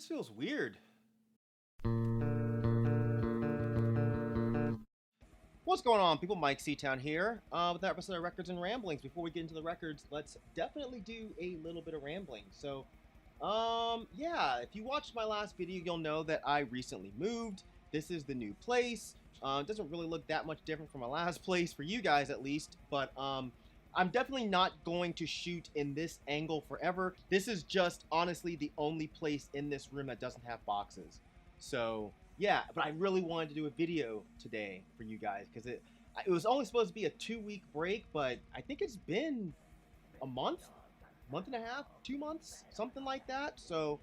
This feels weird. What's going on, people? Myke C-Town here with another episode of Records and Ramblings. Before we get into the records, let's definitely do a little bit of rambling. So, yeah, if you watched my last video, you'll know that I recently moved. This is the new place. It doesn't really look that much different from my last place, for you guys at least, but I'm definitely not going to shoot in this angle forever. This is just, honestly, the only place in this room that doesn't have boxes. So, yeah, but I really wanted to do a video today for you guys, because it was only supposed to be a 2-week break, but I think it's been a month and a half, 2 months, something like that. So,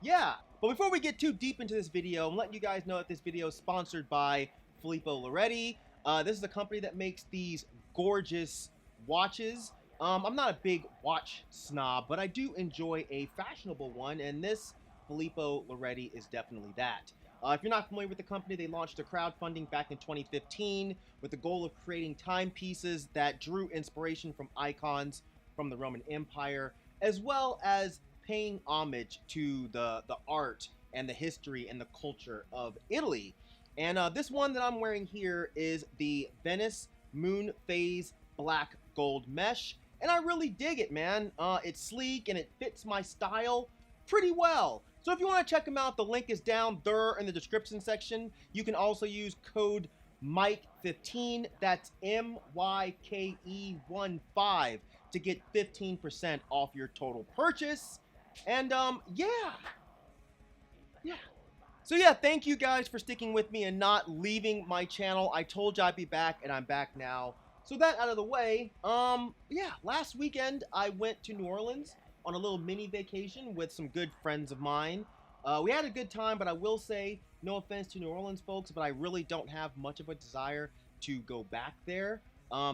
yeah. But before we get too deep into this video, I'm letting you guys know that this video is sponsored by Filippo Loretti. This is a company that makes these gorgeous watches. I'm not a big watch snob, but I do enjoy a fashionable one, and this Filippo Loretti is definitely that. If you're not familiar with the company, they launched a crowdfunding back in 2015 with the goal of creating timepieces that drew inspiration from icons from the Roman Empire, as well as paying homage to the art and the history and the culture of Italy. And this one that I'm wearing here is the Venice Moon Phase Black Gold Mesh, and I really dig it, man. It's sleek and it fits my style pretty well. So if you want to check them out, the link is down there in the description section. You can also use code MYKE15, that's MYKE15, to get 15% off your total purchase. And yeah. So yeah, thank you guys for sticking with me and not leaving my channel. I told you I'd be back, and I'm back now. So that out of the way, yeah, last weekend I went to New Orleans on a little mini vacation with some good friends of mine. We had a good time, but I will say, no offense to New Orleans folks, but I really don't have much of a desire to go back there.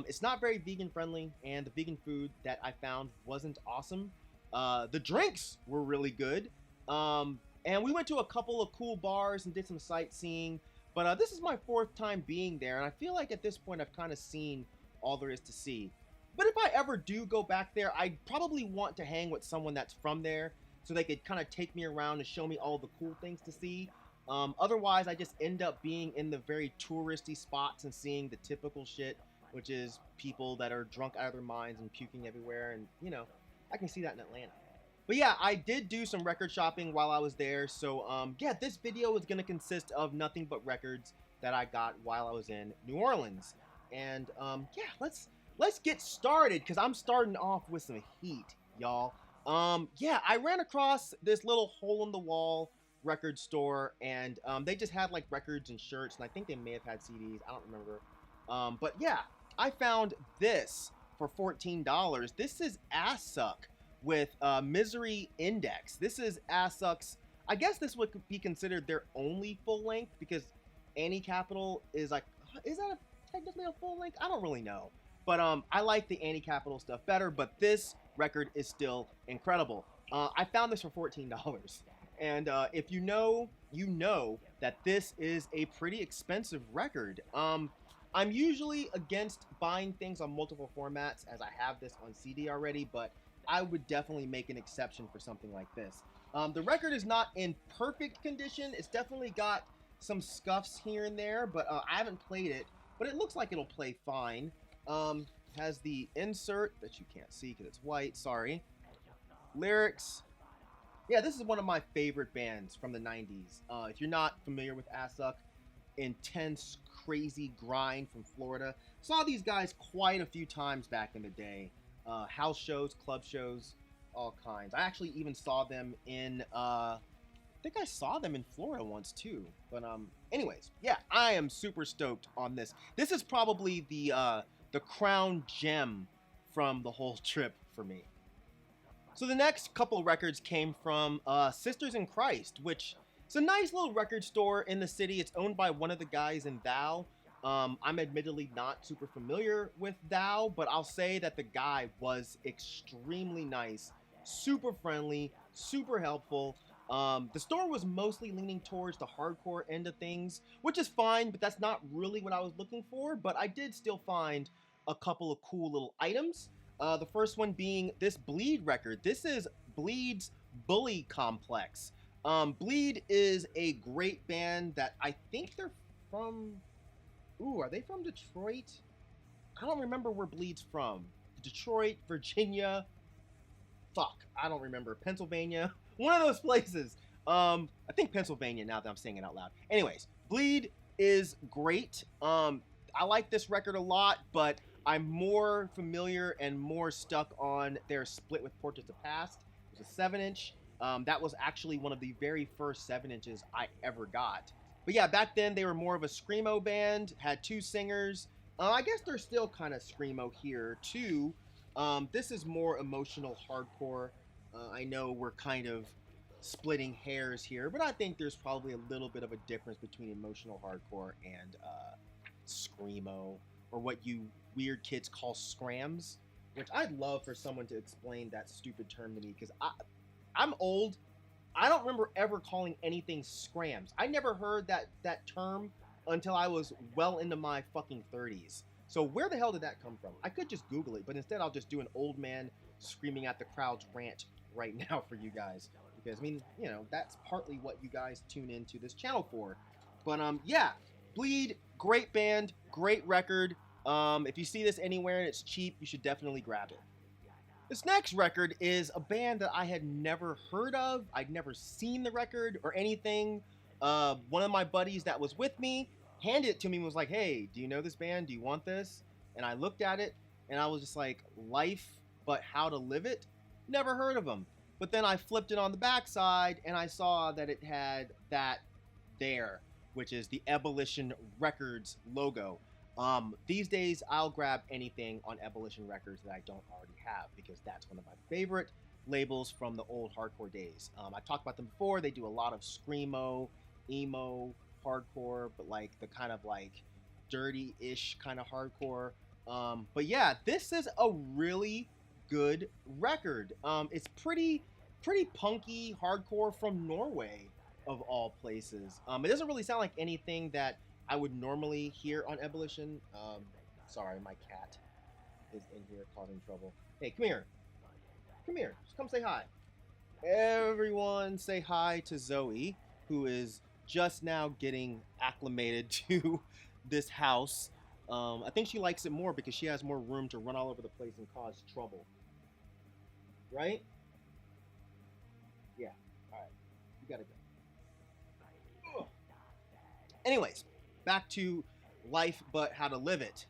It's not very vegan friendly, and the vegan food that I found wasn't awesome. The drinks were really good. And we went to a couple of cool bars and did some sightseeing, but this is my 4th time being there, and I feel like at this point I've kind of seen all there is to see. But if I ever do go back there, I'd probably want to hang with someone that's from there, so they could kind of take me around and show me all the cool things to see. Otherwise, I just end up being in the very touristy spots and seeing the typical shit, which is people that are drunk out of their minds and puking everywhere, and, you know, I can see that in Atlanta. But yeah, I did do some record shopping while I was there, so yeah, this video is going to consist of nothing but records that I got while I was in New Orleans. And yeah, let's get started, because I'm starting off with some heat, y'all. Yeah, I ran across this little hole-in-the-wall record store, and they just had like records and shirts, and I think they may have had CDs, I don't remember. But yeah, I found this for $14. This is Assuck with Misery Index. This is Assuck's, I guess this would be considered their only full length, because Anti-Capital is like, is that technically a full length? I don't really know. But I like the Anti-Capital stuff better, but this record is still incredible. I found this for $14. And if you know, you know that this is a pretty expensive record. I'm usually against buying things on multiple formats, as I have this on CD already, but I would definitely make an exception for something like this. The record is not in perfect condition. It's definitely got some scuffs here and there, but I haven't played it, but it looks like it'll play fine. Has the insert that you can't see because it's white, sorry. Lyrics. Yeah, this is one of my favorite bands from the 90s. If you're not familiar with Assuck, intense, crazy grind from Florida. Saw these guys quite a few times back in the day. House shows, club shows, all kinds. I actually even saw them in, I think I saw them in Florida once too. But anyways, yeah, I am super stoked on this. This is probably the crown gem from the whole trip for me. So the next couple records came from Sisters in Christ, which is a nice little record store in the city. It's owned by one of the guys in Thou. I'm admittedly not super familiar with Thou, but I'll say that the guy was extremely nice, super friendly, super helpful. The store was mostly leaning towards the hardcore end of things, which is fine, but that's not really what I was looking for. But I did still find a couple of cool little items. The first one being this Bleed record. This is Bleed's Bully Complex. Bleed is a great band that I think they're from. Ooh, are they from Detroit? I don't remember where Bleed's from. Detroit, Virginia. Fuck, I don't remember. Pennsylvania. One of those places. I think Pennsylvania now that I'm saying it out loud. Anyways, Bleed is great. I like this record a lot, but I'm more familiar and more stuck on their Split with Portraits of Past. It was a 7-inch. That was actually one of the very first 7-inches I ever got. But yeah, back then they were more of a screamo band, had 2 singers. I guess they're still kind of screamo here too. This is more emotional hardcore. I know we're kind of splitting hairs here, but I think there's probably a little bit of a difference between emotional hardcore and screamo, or what you weird kids call scrams, which I'd love for someone to explain that stupid term to me, because I'm old. I don't remember ever calling anything scrams. I never heard that term until I was well into my fucking 30s. So where the hell did that come from? I could just Google it, but instead I'll just do an old man screaming at the crowd's rant right now for you guys. Because, I mean, you know, that's partly what you guys tune into this channel for. But, yeah, Bleed, great band, great record. If you see this anywhere and it's cheap, you should definitely grab it. This next record is a band that I had never heard of. I'd never seen the record or anything. One of my buddies that was with me handed it to me and was like, hey, do you know this band? Do you want this? And I looked at it and I was just like, Life, but How to Live It? Never heard of them. But then I flipped it on the backside and I saw that it had that there, which is the Ebullition Records logo. These days, I'll grab anything on Ebullition Records that I don't already have, because that's one of my favorite labels from the old hardcore days. I talked about them before. They do a lot of screamo, emo, hardcore, but like the kind of like dirty-ish kind of hardcore. But yeah, this is a really good record. It's pretty punky hardcore from Norway, of all places. It doesn't really sound like anything that I would normally hear on Ebullition. Sorry, my cat is in here causing trouble. Hey, come here. Come here. Just come say hi. Everyone say hi to Zoe, who is just now getting acclimated to this house. I think she likes it more because she has more room to run all over the place and cause trouble. Right? Yeah. Alright. You gotta go. Ugh. Anyways, back to Life, but How to Live It.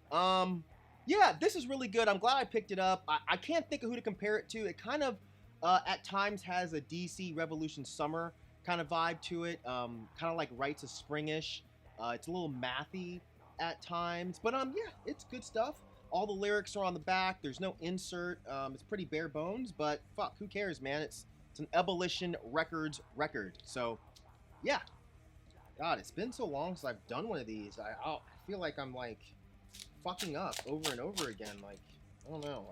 Yeah, this is really good. I'm glad I picked it up. I can't think of who to compare it to. It kind of, at times, has a DC Revolution Summer kind of vibe to it. Kind of like Rites of Springish. It's a little mathy at times. But, yeah, it's good stuff. All the lyrics are on the back. There's no insert. It's pretty bare bones, but fuck, who cares, man? It's an Ebullition Records record. So, yeah. God, it's been so long since I've done one of these. I feel like I'm like fucking up over and over again. Like, I don't know.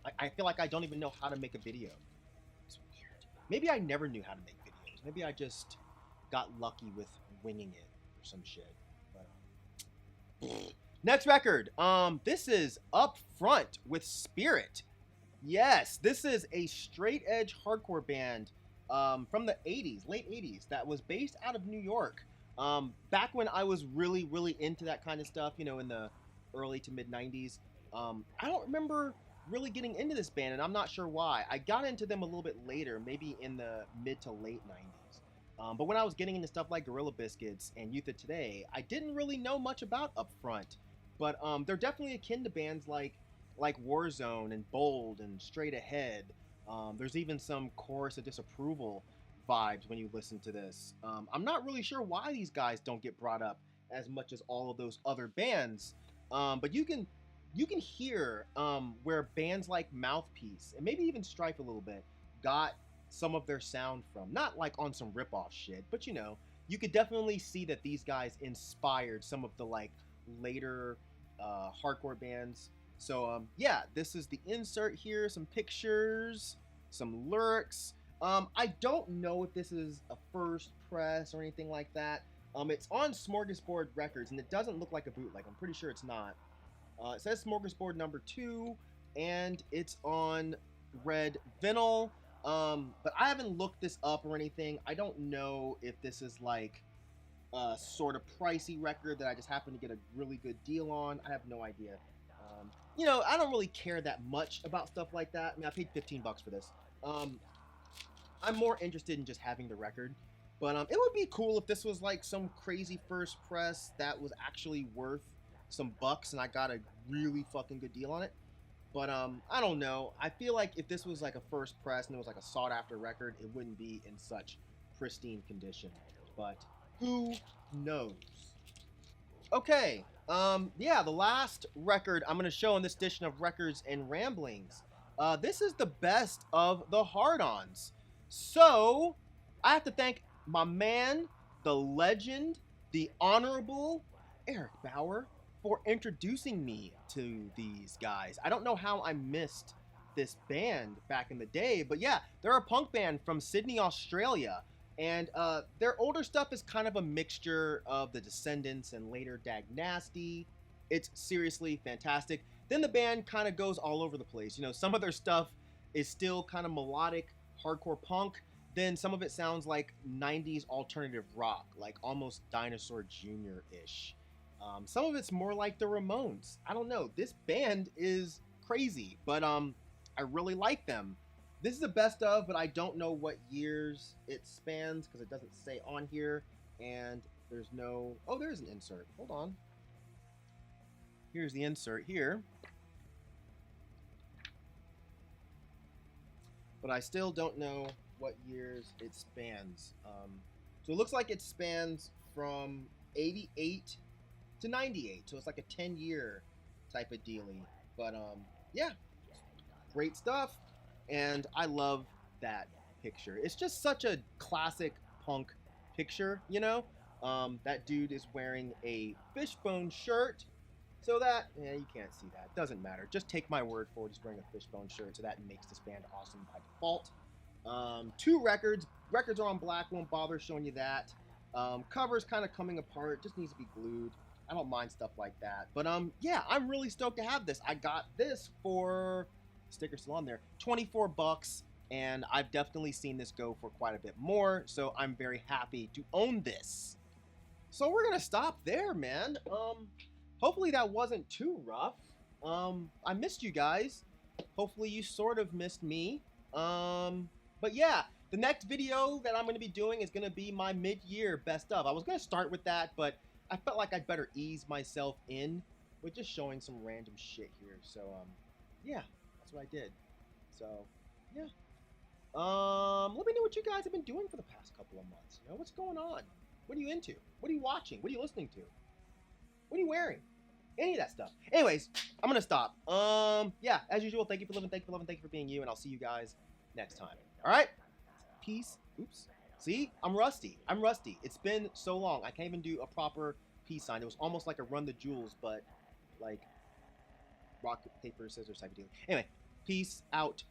Like, I feel like I don't even know how to make a video. It's weird. Maybe I never knew how to make videos. Maybe I just got lucky with winging it or some shit. But next record. This is Upfront with Spirit. Yes, this is a straight edge hardcore band from the 80s, late 80s, that was based out of New York. Back when I was really into that kind of stuff, you know, in the early to mid 90s, I don't remember really getting into this band, and I'm not sure why. I got into them a little bit later, maybe in the mid to late 90s. But when I was getting into stuff like Gorilla Biscuits and Youth of Today, I didn't really know much about Upfront. But they're definitely akin to bands like Warzone and Bold and Straight Ahead. There's even some Chorus of Disapproval vibes when you listen to this. I'm not really sure why these guys don't get brought up as much as all of those other bands, but you can hear where bands like Mouthpiece and maybe even Strife a little bit got some of their sound from. Not like on some rip-off shit, but you know, you could definitely see that these guys inspired some of the like later hardcore bands. So yeah, this is the insert here, some pictures, some lyrics. I don't know if this is a first press or anything like that. It's on Smorgasbord Records, and it doesn't look like a bootleg. I'm pretty sure it's not. It says Smorgasbord #2, and it's on red vinyl. But I haven't looked this up or anything. I don't know if this is like a sort of pricey record that I just happened to get a really good deal on. I have no idea. You know, I don't really care that much about stuff like that. I mean, I paid 15 bucks for this. I'm more interested in just having the record. But it would be cool if this was like some crazy first press that was actually worth some bucks and I got a really fucking good deal on it. But I don't know. I feel like if this was like a first press and it was like a sought after record, it wouldn't be in such pristine condition. But who knows? Okay. Yeah, the last record I'm going to show in this edition of Records and Ramblings. This is the best of the Hard-ons. So, I have to thank my man, the legend, the honorable Eric Bauer for introducing me to these guys. I don't know how I missed this band back in the day, but yeah, they're a punk band from Sydney, Australia. And their older stuff is kind of a mixture of the Descendants and later Dag Nasty. It's seriously fantastic. Then the band kind of goes all over the place. You know, some of their stuff is still kind of melodic, hardcore punk. Then some of it sounds like 90s alternative rock, like almost Dinosaur Jr.-ish. Some of it's more like the Ramones. I don't know. This band is crazy, but I really like them. This is the best of, but I don't know what years it spans because it doesn't say on here. And there's no... Oh, there's an insert. Hold on. Here's the insert here. But I still don't know what years it spans. So it looks like it spans from 88 to 98. So it's like a 10-year type of dealie. But yeah, great stuff. And I love that picture. It's just such a classic punk picture, you know? That dude is wearing a fishbone shirt. So that, yeah, you can't see that. Doesn't matter. Just take my word for it. He's wearing a fishbone shirt. So that makes this band awesome by default. 2 records. Records are on black. Won't bother showing you that. Cover's kind of coming apart. Just needs to be glued. I don't mind stuff like that. But yeah, I'm really stoked to have this. I got this for... Sticker's still on there. 24 bucks, and I've definitely seen this go for quite a bit more, so I'm very happy to own this. So we're gonna stop there, man. Hopefully that wasn't too rough. I missed you guys. Hopefully you sort of missed me. But yeah, the next video that I'm gonna be doing is gonna be my mid-year best of. I was gonna start with that, but I felt like I'd better ease myself in with just showing some random shit here. So yeah. That's what I did. So, yeah. Let me know what you guys have been doing for the past couple of months. You know, what's going on? What are you into? What are you watching? What are you listening to? What are you wearing? Any of that stuff. Anyways, I'm gonna stop. Yeah, as usual, thank you for living, thank you for loving, thank you for being you, and I'll see you guys next time. Alright? Peace. Oops. See? I'm rusty. I'm rusty. It's been so long. I can't even do a proper peace sign. It was almost like a Run the Jewels, but like rock, paper, scissors type of deal. Anyway, peace out.